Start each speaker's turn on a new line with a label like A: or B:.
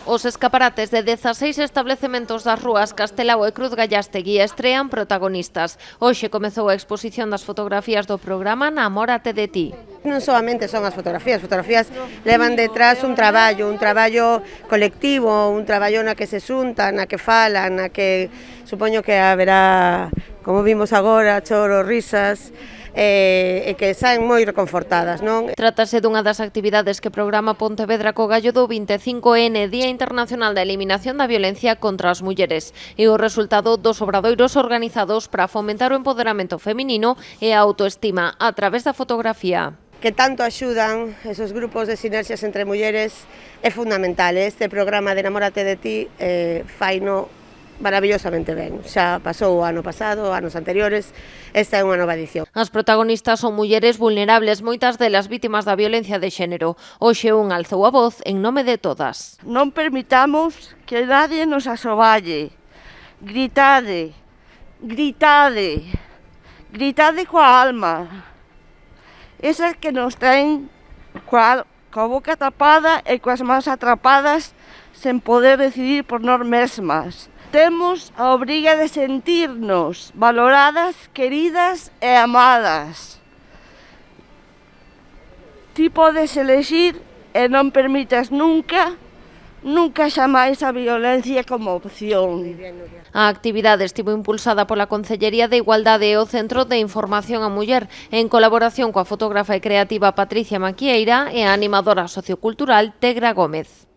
A: Os escaparates de 16 establecementos das rúas Castelao e Cruz Gallastegui estrean protagonistas. Hoxe comezou a exposición das fotografías do programa Namórate de ti.
B: Non solamente son as fotografías levan detrás un traballo colectivo, un traballo na que se xuntan, na que falan, na que supoño que haberá, como vimos agora, choro, risas, e que saen moi reconfortadas, non?
A: Trátase dunha das actividades que programa Pontevedra co gallo do 25N, Día Internacional da Eliminación da Violencia contra as Mulleres, e o resultado dos obradoiros organizados para fomentar o empoderamento feminino e a autoestima a través da fotografía.
B: Que tanto axudan esos grupos de sinerxias entre mulleres é fundamental. Este programa de Namórate de ti faino maravillosamente ben. Xa pasou o ano pasado, anos anteriores, esta é unha nova edición.
A: As protagonistas son mulleres vulnerables, moitas delas vítimas da violencia de xénero. Hoxe un alzou a voz en nome de todas.
C: Non permitamos que nadie nos asoballe. Gritade, gritade, gritade coa alma. Esas que nos traen coa boca tapada e coas mans atrapadas sen poder decidir por nós mesmas. Temos a obriga de sentirnos valoradas, queridas e amadas. Ti podes elexir e non permitas nunca xamais a violencia como opción.
A: A actividade estivo impulsada pola Concellería de Igualdade e o Centro de Información á Muller, en colaboración coa fotógrafa e creativa Patricia Maquieira e a animadora sociocultural Tegra Gómez.